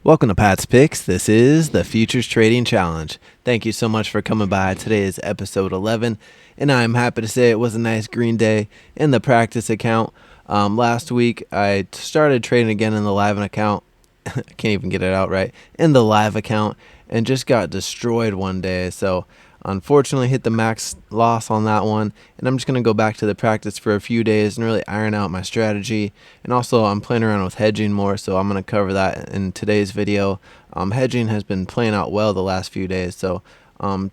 Welcome to Pat's Picks. This is the Futures Trading Challenge. Thank you so much for coming by. Today is episode 11, and I'm happy to say it was a nice green day in the practice account. Last week, I started trading again in the live account. I can't even get it out right. In the live account, and just got destroyed one day. So unfortunately hit the max loss on that one, and I'm just going to go back to the practice for a few days and really iron out my strategy. And also I'm playing around with hedging more, so I'm going to cover that in today's video. Hedging has been playing out well the last few days, so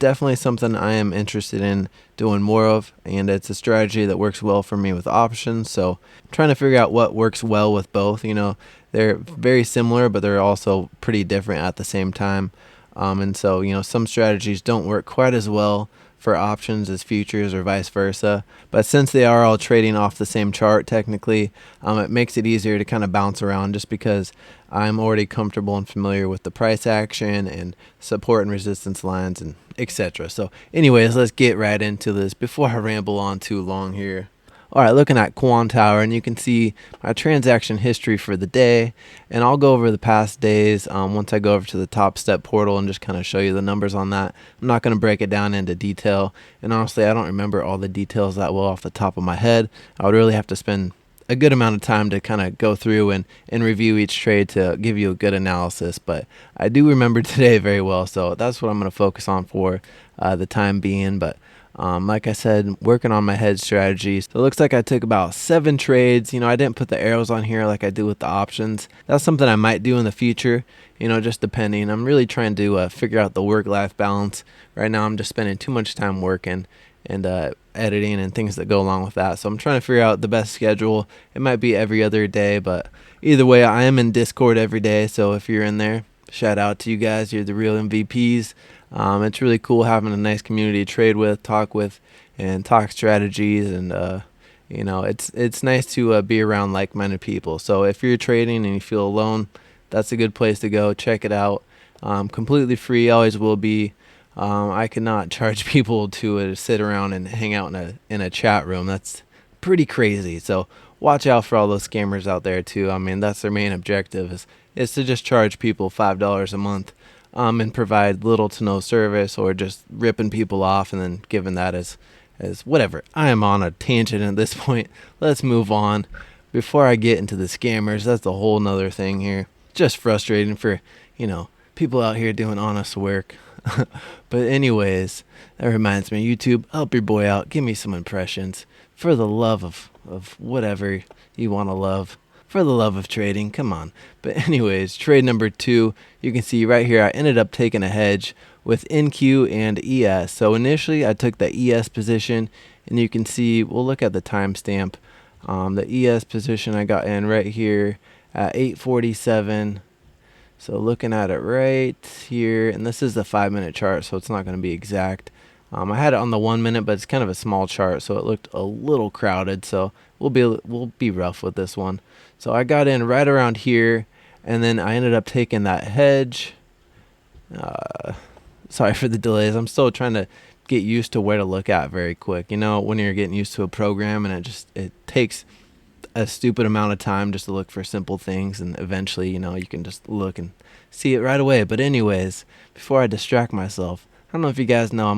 definitely something I am interested in doing more of, and it's a strategy that works well for me with options. So I'm trying to figure out what works well with both. They're very similar, but they're also pretty different at the same time. And so, some strategies don't work quite as well for options as futures or vice versa. But since they are all trading off the same chart, technically, it makes it easier to kind of bounce around just because I'm already comfortable and familiar with the price action and support and resistance lines and etc. So anyways, let's get right into this before I ramble on too long here. Alright, looking at Quantower, and you can see my transaction history for the day, and I'll go over the past days once I go over to the Topstep portal and just kind of show you the numbers on that. I'm not going to break it down into detail, and honestly I don't remember all the details that well off the top of my head. I would really have to spend a good amount of time to kind of go through and review each trade to give you a good analysis, but I do remember today very well, so that's what I'm going to focus on for the time being. But like I said, working on my hedge strategy. So it looks like I took about 7 trades. I didn't put the arrows on here like I do with the options. That's something I might do in the future, just depending. I'm really trying to figure out the work-life balance. Right now I'm just spending too much time working and editing and things that go along with that. So I'm trying to figure out the best schedule. It might be every other day, but either way, I am in Discord every day. So if you're in there, shout out to you guys. You're the real MVPs. It's really cool having a nice community to trade with, talk with, and talk strategies. And it's nice to be around like-minded people. So if you're trading and you feel alone, that's a good place to go. Check it out. Completely free, always will be. I cannot charge people to sit around and hang out in a chat room. That's pretty crazy. So watch out for all those scammers out there too. I mean, that's their main objective is to just charge people $5 a month. And provide little to no service, or just ripping people off and then giving that as whatever. I am on a tangent at this point. Let's move on. Before I get into the scammers, that's a whole nother thing here. Just frustrating for, people out here doing honest work. But anyways, that reminds me, YouTube, help your boy out. Give me some impressions. For the love of whatever you want to love. For the love of trading, come on. But anyways, trade number 2, you can see right here I ended up taking a hedge with NQ and ES. So initially I took the ES position, and you can see, we'll look at the timestamp. The ES position I got in right here at 8:47. So looking at it right here, and this is the 5-minute chart, so it's not going to be exact. I had it on the 1 minute, but it's kind of a small chart, so it looked a little crowded. So we'll be rough with this one. So I got in right around here, and then I ended up taking that hedge. Sorry for the delays. I'm still trying to get used to where to look at very quick. When you're getting used to a program, and it takes a stupid amount of time just to look for simple things, and eventually, you can just look and see it right away. But anyways, before I distract myself, I don't know if you guys know,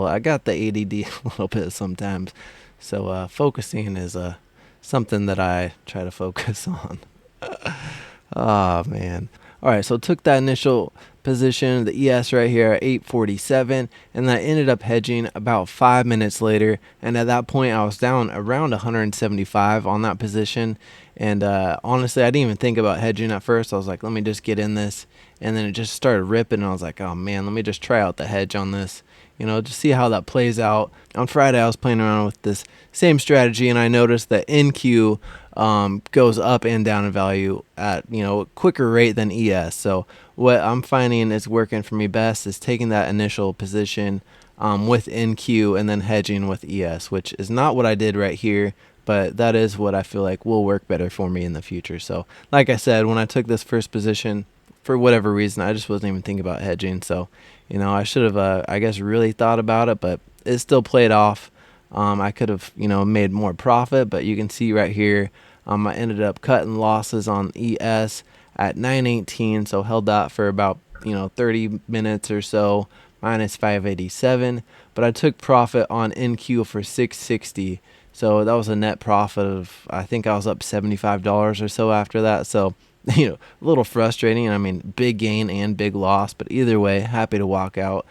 I got the ADD a little bit sometimes. So focusing is something that I try to focus on. Oh, man. All right, so took that initial position, the ES right here at 8:47, and I ended up hedging about 5 minutes later. And at that point, I was down around 175 on that position. And honestly, I didn't even think about hedging at first. I was like, let me just get in this. And then it just started ripping, and I was like, oh, man, let me just try out the hedge on this. Just see how that plays out. On Friday, I was playing around with this same strategy, and I noticed that NQ goes up and down in value at a quicker rate than ES. So what I'm finding is working for me best is taking that initial position with NQ and then hedging with ES, which is not what I did right here, but that is what I feel like will work better for me in the future. So like I said, when I took this first position, for whatever reason, I just wasn't even thinking about hedging. So I should have I guess really thought about it, but it still played off. I could have made more profit, but you can see right here, I ended up cutting losses on ES at 918, so held that for about 30 minutes or so, minus 587. But I took profit on NQ for 660, so that was a net profit of, I think I was up $75 or so after that. So a little frustrating. I mean, big gain and big loss, but either way, happy to walk out.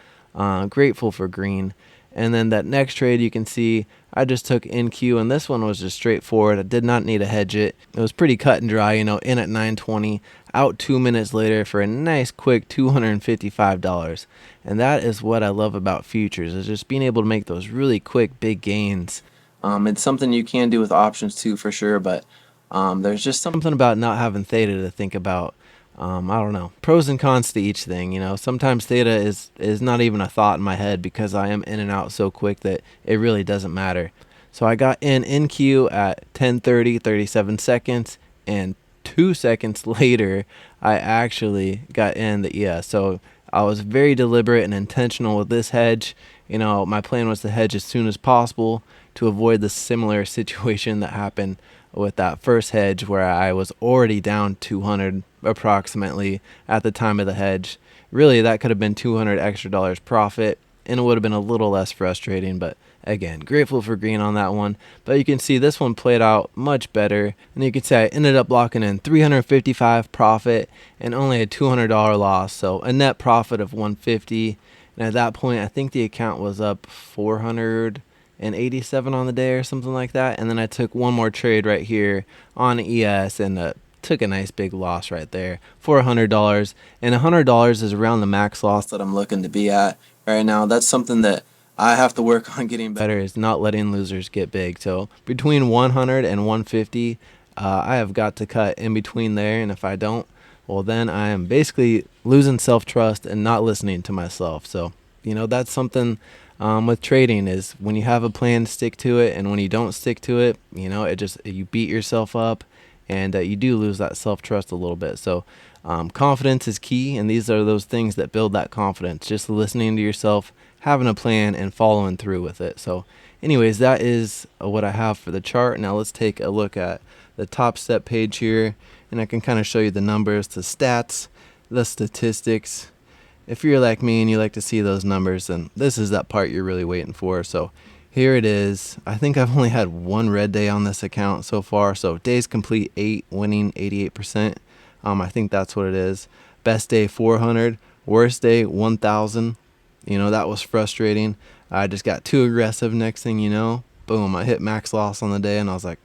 Grateful for green. And then that next trade, you can see I just took NQ, and this one was just straightforward. I did not need to hedge it. It was pretty cut and dry, in at 920, out 2 minutes later for a nice quick $255. And that is what I love about futures, is just being able to make those really quick big gains. It's something you can do with options too, for sure, but there's just something about not having theta to think about. I don't know. Pros and cons to each thing. Sometimes theta is not even a thought in my head because I am in and out so quick that it really doesn't matter. So I got in NQ at 10:30, 37 seconds, and 2 seconds later, I actually got in the ES. So I was very deliberate and intentional with this hedge. My plan was to hedge as soon as possible to avoid the similar situation that happened with that first hedge where I was already down 200 approximately at the time of the hedge. Really, that could have been $200 extra profit, and it would have been a little less frustrating, but again, grateful for green on that one. But you can see this one played out much better, and you can see I ended up locking in $355 profit and only a $200 loss, so a net profit of $150. And at that point, I think the account was up 487 on the day or something like that. And then I took one more trade right here on ES and took a nice big loss right there for $100. And $100 is around the max loss that I'm looking to be at right now. That's something that I have to work on getting better, is not letting losers get big. So between 100 and 150, I have got to cut in between there. And if I don't, well, then I am basically losing self-trust and not listening to myself. So, that's something with trading, is when you have a plan, stick to it. And when you don't stick to it, you beat yourself up, and you do lose that self-trust a little bit. So confidence is key, and these are those things that build that confidence, just listening to yourself, having a plan, and following through with it. So anyways, that is what I have for the chart. Now let's take a look at the Topstep page here, and I can kind of show you the numbers, the stats, the statistics. If you're like me and you like to see those numbers, then this is that part you're really waiting for. So here it is. I think I've only had one red day on this account so far. So days complete 8, winning 88%. I think that's what it is. Best day 400, worst day 1,000. That was frustrating. I just got too aggressive. Next thing you know, boom, I hit max loss on the day, and I was like,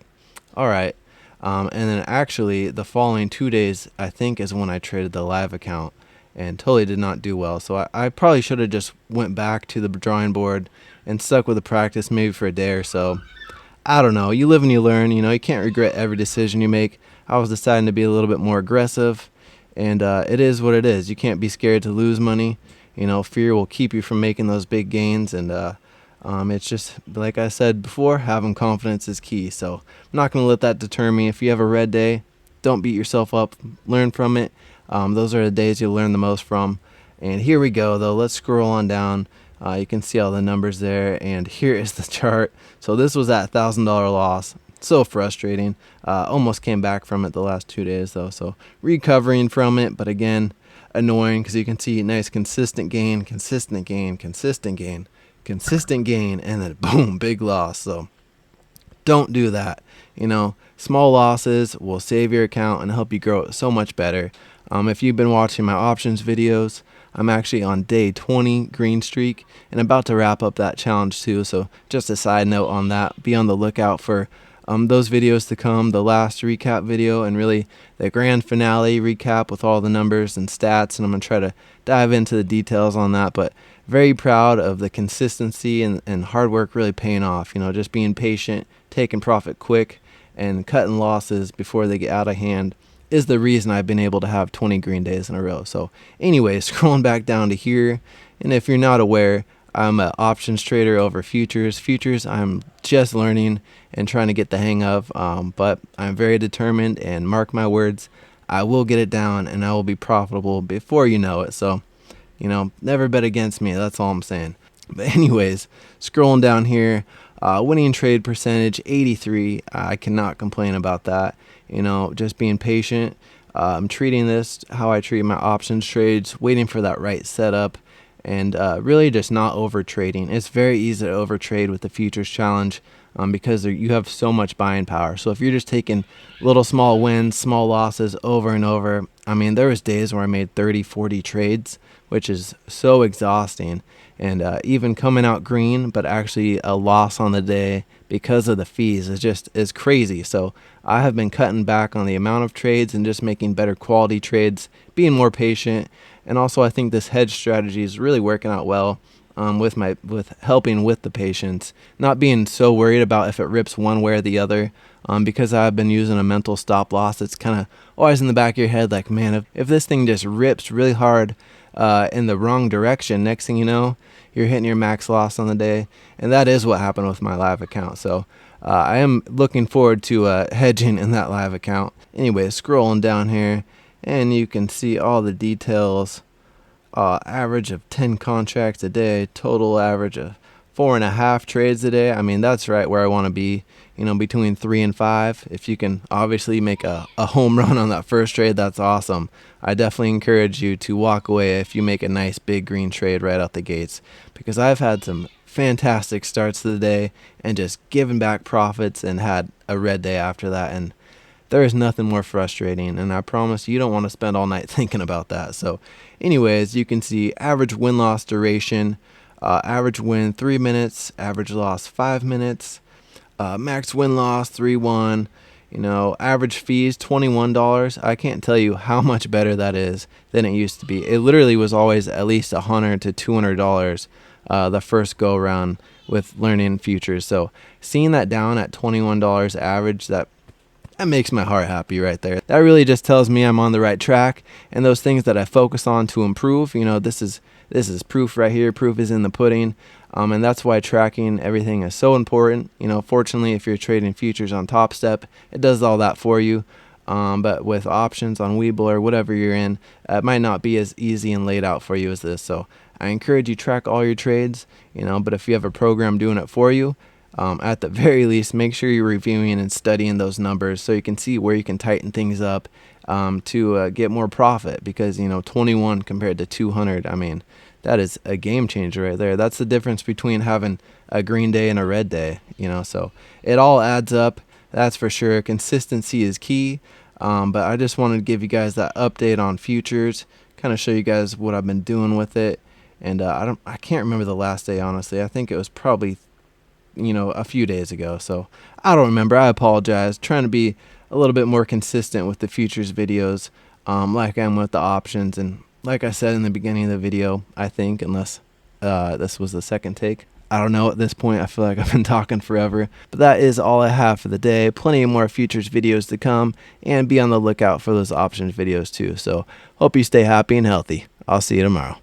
all right. And then actually the following 2 days, I think, is when I traded the live account and totally did not do well. So I probably should have just went back to the drawing board and stuck with the practice maybe for a day or so. I don't know. You live and you learn. You can't regret every decision you make. I was deciding to be a little bit more aggressive, and it is what it is. You can't be scared to lose money. Fear will keep you from making those big gains, and it's just, like I said before, having confidence is key. So I'm not going to let that deter me. If you have a red day, don't beat yourself up. Learn from it. Those are the days you'll learn the most from. And here we go, though. Let's scroll on down. You can see all the numbers there, and here is the chart. So this was that $1,000 loss. So frustrating. Almost came back from it the last 2 days, though. So recovering from it, but again, annoying, because you can see nice consistent gain, consistent gain, consistent gain, consistent gain, and then boom, big loss. So don't do that. Small losses will save your account and help you grow it so much better. If you've been watching my options videos, I'm actually on day 20 green streak and about to wrap up that challenge too. So just a side note on that, be on the lookout for those videos to come, the last recap video and really the grand finale recap with all the numbers and stats. And I'm going to try to dive into the details on that, but very proud of the consistency and hard work really paying off. Just being patient, taking profit quick, and cutting losses before they get out of hand is the reason I've been able to have 20 green days in a row. So anyway, scrolling back down to here, and if you're not aware, I'm an options trader over futures. Futures, I'm just learning and trying to get the hang of, but I'm very determined, and mark my words, I will get it down and I will be profitable before you know it. So, never bet against me. That's all I'm saying. But anyways, scrolling down here, winning trade percentage 83. I cannot complain about that. Just being patient. I'm treating this how I treat my options trades, waiting for that right setup, and really just not over trading. It's very easy to over trade with the futures challenge because you have so much buying power. So if you're just taking little small wins, small losses over and over, I mean, there was days where I made 30, 40 trades, which is so exhausting. And even coming out green, but actually a loss on the day because of the fees is crazy. So I have been cutting back on the amount of trades and just making better quality trades, being more patient. And also I think this hedge strategy is really working out well with helping with the patience, not being so worried about if it rips one way or the other. Because I've been using a mental stop loss, it's kind of always in the back of your head, like, man, if this thing just rips really hard in the wrong direction, next thing you know, you're hitting your max loss on the day. And that is what happened with my live account. So I am looking forward to hedging in that live account. Anyway, scrolling down here, and you can see all the details. Average of 10 contracts a day, total average of 4.5 trades a day. I mean, that's right where I want to be, between 3 and 5. If you can obviously make a home run on that first trade, that's awesome. I definitely encourage you to walk away if you make a nice big green trade right out the gates, because I've had some fantastic starts to the day and just given back profits and had a red day after that. And there is nothing more frustrating, and I promise you don't want to spend all night thinking about that. So anyways, you can see average win-loss duration, average win 3 minutes, average loss 5 minutes, max win-loss 3-1, average fees $21. I can't tell you how much better that is than it used to be. It literally was always at least $100 to $200 the first go around with learning futures. So seeing that down at $21 average, that makes my heart happy right there. That really just tells me I'm on the right track, and those things that I focus on to improve, this is proof right here. Proof is in the pudding, and that's why tracking everything is so important. Fortunately, if you're trading futures on Topstep, it does all that for you. But with options on Webull or whatever you're in, it might not be as easy and laid out for you as this. So I encourage you track all your trades, but if you have a program doing it for you, at the very least, make sure you're reviewing and studying those numbers so you can see where you can tighten things up to get more profit. Because 21 compared to 200, I mean, that is a game changer right there. That's the difference between having a green day and a red day. So it all adds up. That's for sure. Consistency is key. But I just wanted to give you guys that update on futures, kind of show you guys what I've been doing with it. And I can't remember the last day, honestly. I think it was probably a few days ago. So I don't remember. I apologize. Trying to be a little bit more consistent with the futures videos, like I am with the options. And like I said in the beginning of the video, I think, unless this was the second take, I don't know at this point. I feel like I've been talking forever. But that is all I have for the day. Plenty of more futures videos to come, and be on the lookout for those options videos too. So hope you stay happy and healthy. I'll see you tomorrow.